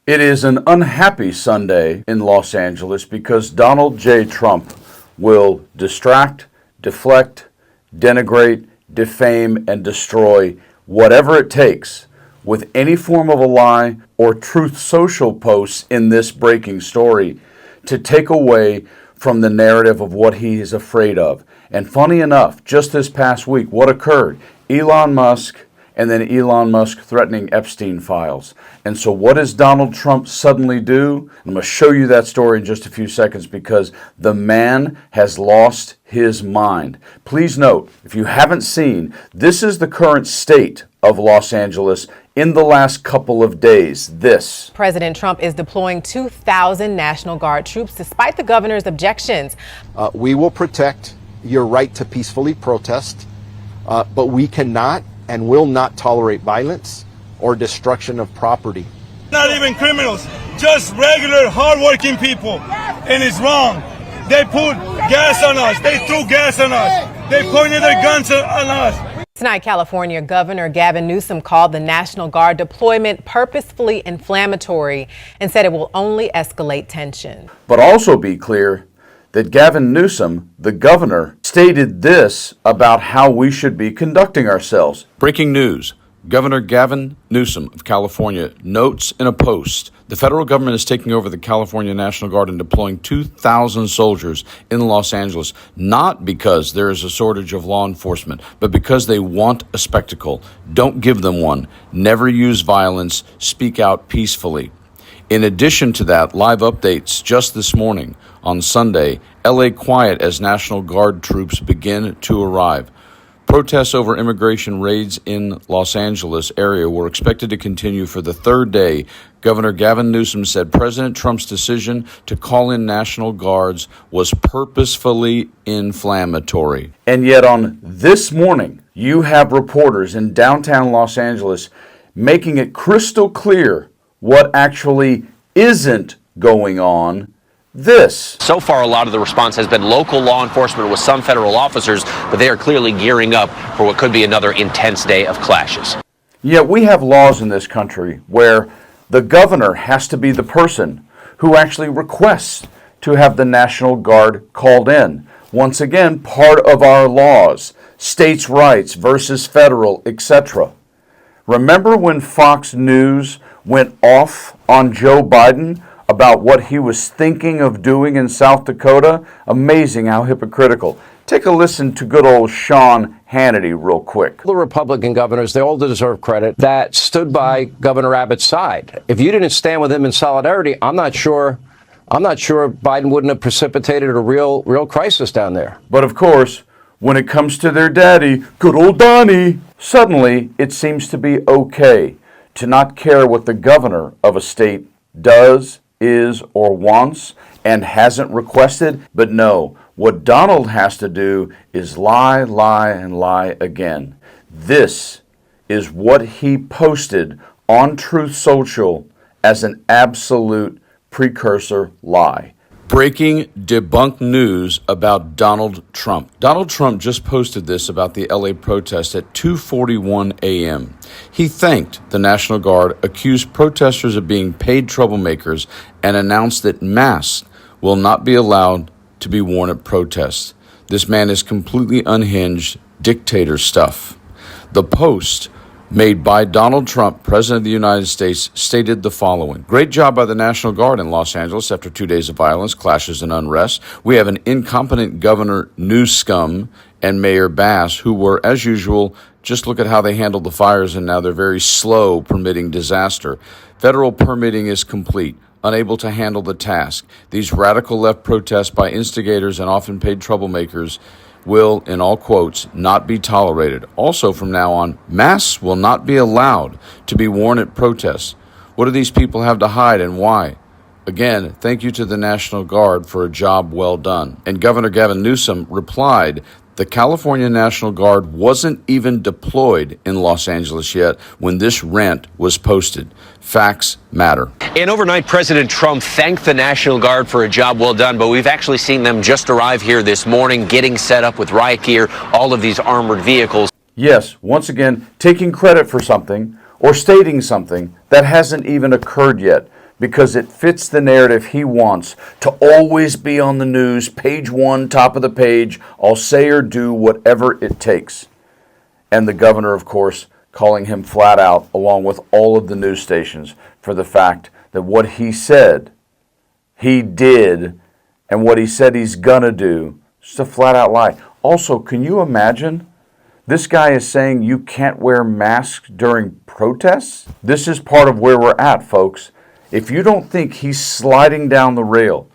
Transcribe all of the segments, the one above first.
It is an unhappy Sunday in Los Angeles because Donald J. Trump will distract, deflect, denigrate, defame, and destroy whatever it takes with any form of a lie or Truth Social posts in this breaking story to take away from the narrative of what he is afraid of. And funny enough, just this past week, what occurred? Elon Musk and then Elon Musk threatening Epstein files. And so what does Donald Trump suddenly do? I'm going to show you that story in just a few seconds because the man has lost his mind. Please note, if you haven't seen, this is the current state of Los Angeles in the last couple of days. This. President Trump is deploying 2,000 National Guard troops despite the governor's objections. We will protect your right to peacefully protest, but we cannot and will not tolerate violence or destruction of property. Not even criminals, just regular hardworking people. And it's wrong. They put gas on us. They threw gas on us. They pointed their guns on us. Tonight, California Governor Gavin Newsom called the National Guard deployment purposefully inflammatory and said it will only escalate tension. But also be clear that Gavin Newsom, the governor, stated this about how we should be conducting ourselves. Breaking news. Governor Gavin Newsom of California notes in a post, the federal government is taking over the California National Guard and deploying 2,000 soldiers in Los Angeles, not because there is a shortage of law enforcement, but because they want a spectacle. Don't give them one. Never use violence. Speak out peacefully. In addition to that, live updates just this morning on Sunday, LA quiet as National Guard troops begin to arrive. Protests over immigration raids in Los Angeles area were expected to continue for the third day. Governor Gavin Newsom said President Trump's decision to call in National Guards was purposefully inflammatory. And yet on this morning, you have reporters in downtown Los Angeles making it crystal clear what actually isn't going on. This. So far, a lot of the response has been local law enforcement with some federal officers, but they are clearly gearing up for what could be another intense day of clashes. Yet we have laws in this country where the governor has to be the person who actually requests to have the National Guard called in. Once again, part of our laws, states' rights versus federal, etc. Remember when Fox News went off on Joe Biden about what he was thinking of doing in South Dakota? Amazing how hypocritical. Take a listen to good old Sean Hannity real quick. The Republican governors, they all deserve credit, that stood by Governor Abbott's side. If you didn't stand with him in solidarity, I'm not sure Biden wouldn't have precipitated a real crisis down there. But of course, when it comes to their daddy, good old Donnie, suddenly it seems to be okay to not care what the governor of a state does, is, or wants, and hasn't requested. But no, what Donald has to do is lie, lie, and lie again. This is what he posted on Truth Social as an absolute precursor lie. Breaking debunked news about Donald Trump. Donald Trump just posted this about the LA protest at 2:41 a.m. He thanked the National Guard, accused protesters of being paid troublemakers, and announced that masks will not be allowed to be worn at protests. This man is completely unhinged dictator stuff. The post made by Donald Trump, President of the United States, stated the following. Great job by the National Guard in Los Angeles after 2 days of violence, clashes, and unrest. We have an incompetent Governor Newsom and Mayor Bass who were, as usual, just look at how they handled the fires, and now they're very slow permitting disaster. Federal permitting is complete, unable to handle the task. These radical left protests by instigators and often paid troublemakers will, in all quotes, not be tolerated. Also, from now on, masks will not be allowed to be worn at protests. What do these people have to hide and why? Again, thank you to the National Guard for a job well done. And Governor Gavin Newsom replied, the California National Guard wasn't even deployed in Los Angeles yet when this rant was posted. Facts matter. And overnight, President Trump thanked the National Guard for a job well done, but we've actually seen them just arrive here this morning, getting set up with riot gear, all of these armored vehicles. Yes, once again, taking credit for something or stating something that hasn't even occurred yet. because it fits the narrative he wants to always be on the news, page one, top of the page. I'll say or do whatever it takes. And the governor, of course, calling him flat out, along with all of the news stations, for the fact that what he said, he did, and what he said he's gonna do, just a flat out lie. Also, can you imagine? This guy is saying you can't wear masks during protests? This is part of where we're at, folks. If you don't think he's sliding down the rail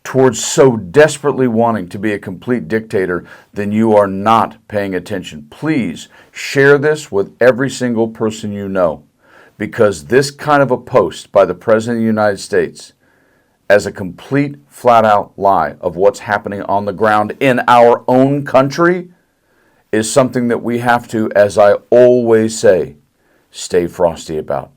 towards so desperately wanting to be a complete dictator, then you are not paying attention. Please share this with every single person you know, because this kind of a post by the President of the United States as a complete flat-out lie of what's happening on the ground in our own country is something that we have to, as I always say, stay frosty about.